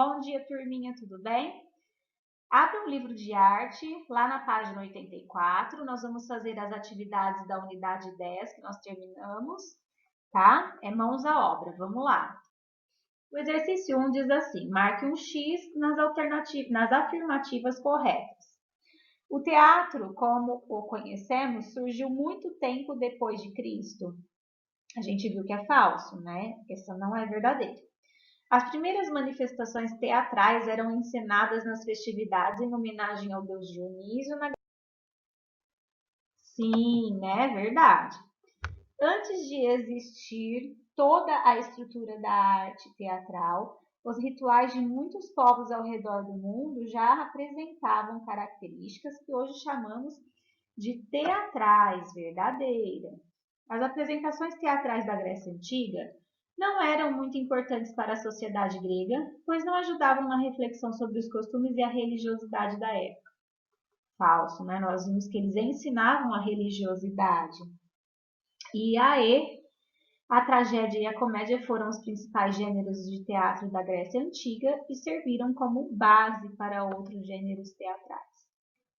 Bom dia, turminha, tudo bem? Abra um livro de arte, lá na página 84, nós vamos fazer as atividades da unidade 10 que nós terminamos, tá? É mãos à obra, vamos lá. O exercício 1 diz assim, marque um X nas afirmativas corretas. O teatro, como o conhecemos, surgiu muito tempo depois de Cristo. A gente viu que é falso, né? Essa não é verdadeira. As primeiras manifestações teatrais eram encenadas nas festividades em homenagem ao deus Dionísio. Sim, né? Verdade. Antes de existir toda a estrutura da arte teatral, os rituais de muitos povos ao redor do mundo já apresentavam características que hoje chamamos de teatrais, verdadeira. As apresentações teatrais da Grécia Antiga não eram muito importantes para a sociedade grega, pois não ajudavam na reflexão sobre os costumes e a religiosidade da época. Falso, né? Nós vimos que eles ensinavam a religiosidade. E a tragédia e a comédia foram os principais gêneros de teatro da Grécia Antiga e serviram como base para outros gêneros teatrais.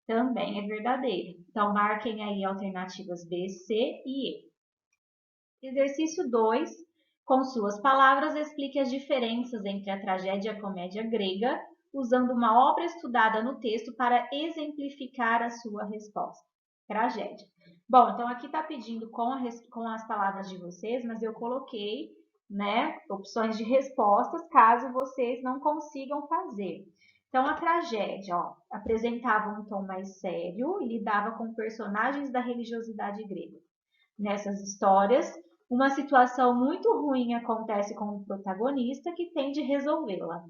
Também é verdadeiro. Então, marquem aí alternativas B, C e E. Exercício 2. Com suas palavras, explique as diferenças entre a tragédia e a comédia grega, usando uma obra estudada no texto para exemplificar a sua resposta. Tragédia. Bom, então aqui está pedindo com as palavras de vocês, mas eu coloquei, né, opções de respostas caso vocês não consigam fazer. Então, a tragédia, apresentava um tom mais sério e lidava com personagens da religiosidade grega. Nessas histórias, uma situação muito ruim acontece com o protagonista que tem de resolvê-la.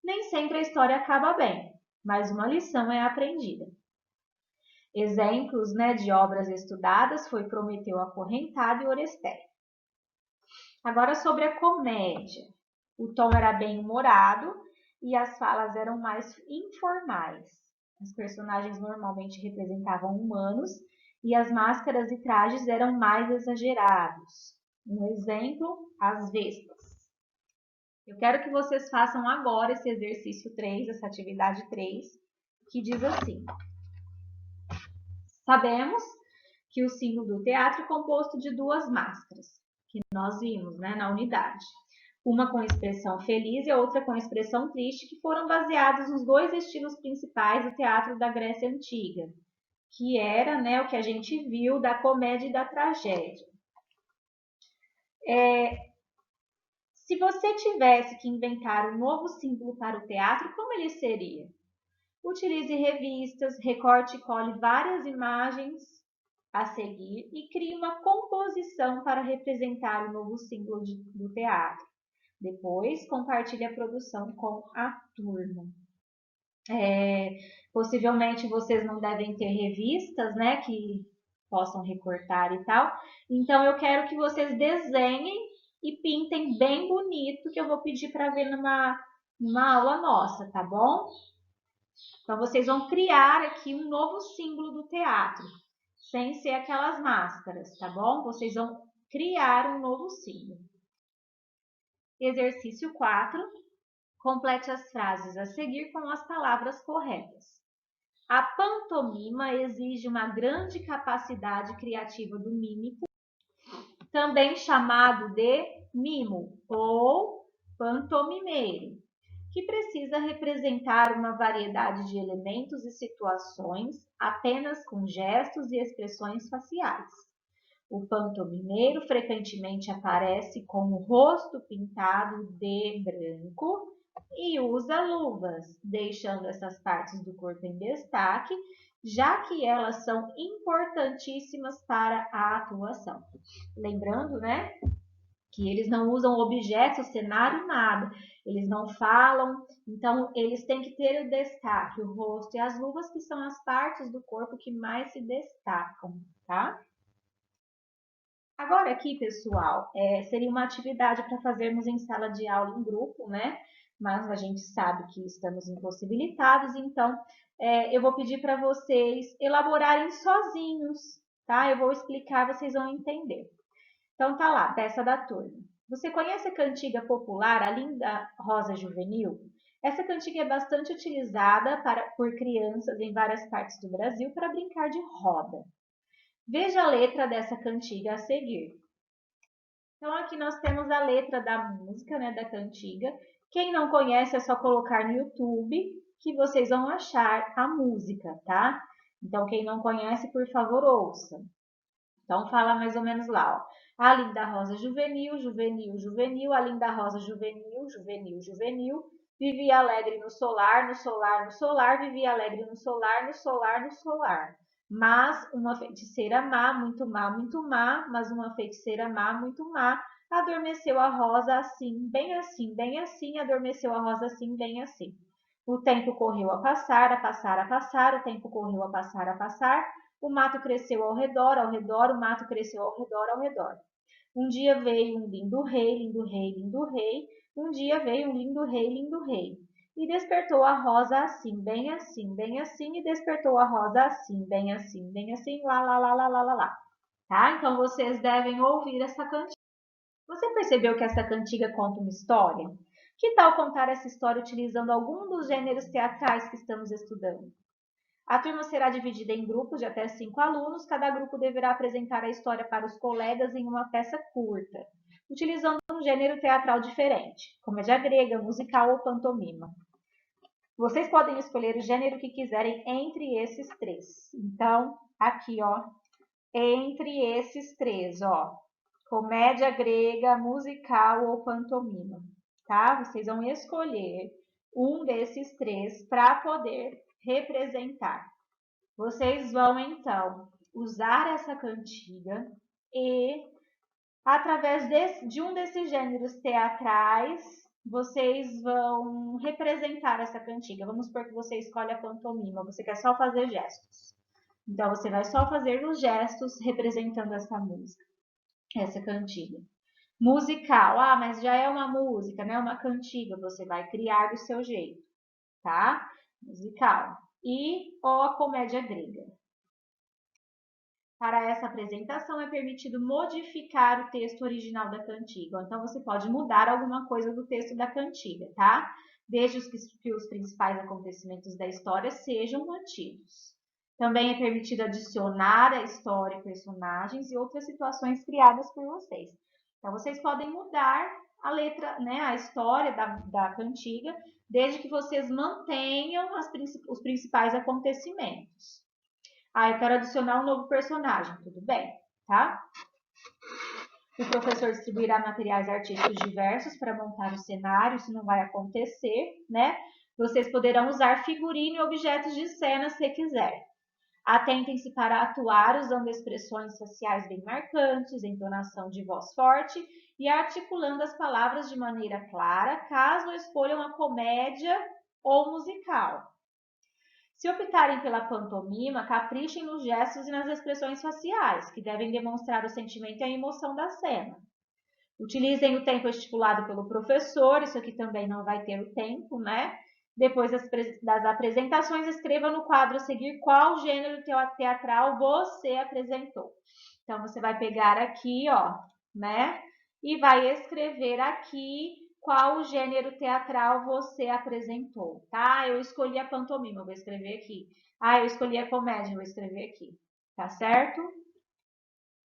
Nem sempre a história acaba bem, mas uma lição é aprendida. Exemplos, de obras estudadas foi Prometeu Acorrentado e Orestes. Agora sobre a comédia. O tom era bem humorado e as falas eram mais informais. Os personagens normalmente representavam humanos e as máscaras e trajes eram mais exagerados. Um exemplo, as vespas. Eu quero que vocês façam agora esse exercício 3, essa atividade 3, que diz assim. Sabemos que o símbolo do teatro é composto de duas máscaras, que nós vimos, na unidade. Uma com expressão feliz e a outra com expressão triste, que foram baseados nos dois estilos principais do teatro da Grécia Antiga, que era o que a gente viu da comédia e da tragédia. Se você tivesse que inventar um novo símbolo para o teatro, como ele seria? Utilize revistas, recorte e cole várias imagens a seguir e crie uma composição para representar o novo símbolo do teatro. Depois, compartilhe a produção com a turma. Possivelmente vocês não devem ter revistas, que possam recortar e tal. Então, eu quero que vocês desenhem e pintem bem bonito, que eu vou pedir para ver numa aula nossa, tá bom? Então, vocês vão criar aqui um novo símbolo do teatro, sem ser aquelas máscaras, tá bom? Vocês vão criar um novo símbolo. Exercício 4. Complete as frases a seguir com as palavras corretas. A pantomima exige uma grande capacidade criativa do mímico, também chamado de mimo ou pantomimeiro, que precisa representar uma variedade de elementos e situações apenas com gestos e expressões faciais. O pantomimeiro frequentemente aparece com o rosto pintado de branco e usa luvas, deixando essas partes do corpo em destaque, já que elas são importantíssimas para a atuação. Lembrando, que eles não usam objetos, cenário, nada. Eles não falam, então eles têm que ter o destaque, o rosto e as luvas, que são as partes do corpo que mais se destacam, tá? Agora aqui, pessoal, seria uma atividade para fazermos em sala de aula em grupo, Mas a gente sabe que estamos impossibilitados, então eu vou pedir para vocês elaborarem sozinhos, tá? Eu vou explicar, vocês vão entender. Então tá lá, peça da turma. Você conhece a cantiga popular A Linda Rosa Juvenil? Essa cantiga é bastante utilizada por crianças em várias partes do Brasil para brincar de roda. Veja a letra dessa cantiga a seguir. Então, aqui nós temos a letra da música, né, da cantiga. Quem não conhece é só colocar no YouTube que vocês vão achar a música, tá? Então, quem não conhece, por favor, ouça. Então, fala mais ou menos lá, ó. A linda rosa juvenil, juvenil, juvenil, a linda rosa juvenil, juvenil, juvenil, vivia alegre no solar, no solar, no solar, vivia alegre no solar, no solar, no solar. Mas uma feiticeira má, muito má, mas uma feiticeira má, muito má, adormeceu a rosa assim, bem assim, adormeceu a rosa assim, bem assim. O tempo correu a passar, a passar, a passar, o tempo correu a passar, o mato cresceu ao redor, o mato cresceu ao redor, ao redor. Um dia veio um lindo rei, lindo rei, lindo rei. Um dia veio um lindo rei, lindo rei. E despertou a rosa assim, bem assim, bem assim. E despertou a rosa assim, bem assim, bem assim. Lá, lá, lá, lá, lá, lá, lá. Tá? Então vocês devem ouvir essa cantiga. Você percebeu que essa cantiga conta uma história? Que tal contar essa história utilizando algum dos gêneros teatrais que estamos estudando? A turma será dividida em grupos de até 5 alunos. Cada grupo deverá apresentar a história para os colegas em uma peça curta, utilizando um gênero teatral diferente, comédia grega, musical ou pantomima. Vocês podem escolher o gênero que quiserem entre esses três. Então, aqui, ó, entre esses três, ó, comédia grega, musical ou pantomima, tá? Vocês vão escolher um desses três para poder representar. Vocês vão, então, usar essa cantiga e, através de um desses gêneros teatrais, vocês vão representar essa cantiga. Vamos supor que você escolhe a pantomima, você quer só fazer gestos. Então, você vai só fazer os gestos representando essa música, essa cantiga. Musical, mas já é uma música, né? Uma cantiga, você vai criar do seu jeito, tá? Musical. E ou a comédia grega. Para essa apresentação, é permitido modificar o texto original da cantiga. Então, você pode mudar alguma coisa do texto da cantiga, tá? Desde que os principais acontecimentos da história sejam mantidos. Também é permitido adicionar à história personagens e outras situações criadas por vocês. Então, vocês podem mudar a letra, né, a história da cantiga, desde que vocês mantenham os principais acontecimentos. Eu quero adicionar um novo personagem, tudo bem, tá? O professor distribuirá materiais artísticos diversos para montar o cenário, isso não vai acontecer, né? Vocês poderão usar figurino e objetos de cena se quiser. Atentem-se para atuar usando expressões faciais bem marcantes, entonação de voz forte e articulando as palavras de maneira clara, caso escolham a comédia ou musical. Se optarem pela pantomima, caprichem nos gestos e nas expressões faciais, que devem demonstrar o sentimento e a emoção da cena. Utilizem o tempo estipulado pelo professor, isso aqui também não vai ter o tempo, né? Depois das apresentações, escreva no quadro a seguir qual gênero teatral você apresentou. Então, você vai pegar aqui, ó, né? E vai escrever aqui qual gênero teatral você apresentou, tá? Eu escolhi a pantomima, vou escrever aqui. Eu escolhi a comédia, vou escrever aqui, tá certo?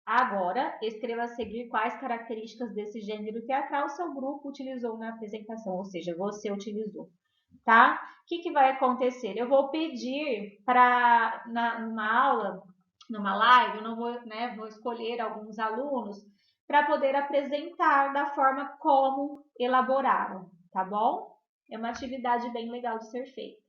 Agora, escreva a seguir quais características desse gênero teatral seu grupo utilizou na apresentação, ou seja, você utilizou, tá? O que vai acontecer? Eu vou pedir para, numa aula, numa live, eu não vou, né, vou escolher alguns alunos para poder apresentar da forma como elaboraram, tá bom? É uma atividade bem legal de ser feita.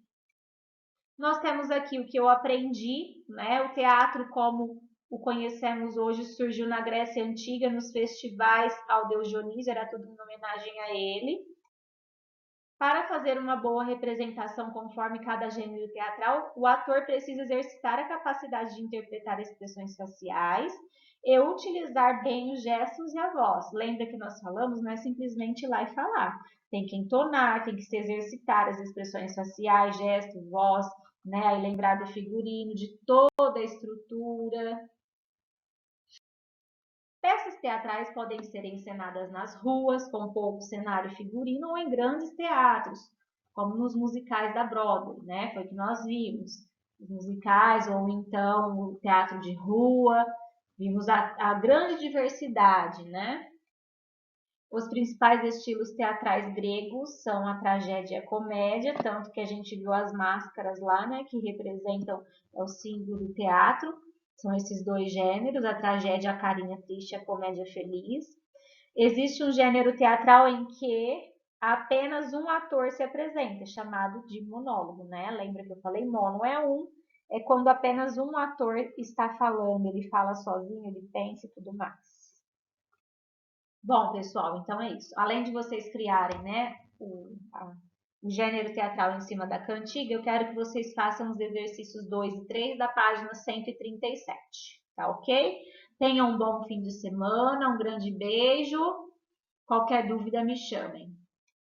Nós temos aqui o que eu aprendi, né? O teatro, como o conhecemos hoje, surgiu na Grécia Antiga, nos festivais ao deus Dionísio, era tudo em homenagem a ele. Para fazer uma boa representação conforme cada gênero teatral, o ator precisa exercitar a capacidade de interpretar expressões faciais e utilizar bem os gestos e a voz. Lembra que nós falamos, não é simplesmente ir lá e falar. Tem que entonar, tem que se exercitar as expressões faciais, gesto, voz, né? Aí lembrar do figurino, de toda a estrutura. Peças teatrais podem ser encenadas nas ruas, com pouco cenário e figurino, ou em grandes teatros, como nos musicais da Broadway, né? Foi o que nós vimos. Os musicais, ou então o teatro de rua, vimos a grande diversidade, né? Os principais estilos teatrais gregos são a tragédia e a comédia, tanto que a gente viu as máscaras lá, né, que representam o símbolo do teatro. São esses dois gêneros, a tragédia, a carinha triste, e a comédia feliz. Existe um gênero teatral em que apenas um ator se apresenta, chamado de monólogo, né? Lembra que eu falei mono é um, é quando apenas um ator está falando, ele fala sozinho, ele pensa e tudo mais. Bom, pessoal, então é isso. Além de vocês criarem, né, o gênero teatral em cima da cantiga, eu quero que vocês façam os exercícios 2 e 3 da página 137, tá ok? Tenham um bom fim de semana, um grande beijo. Qualquer dúvida, me chamem.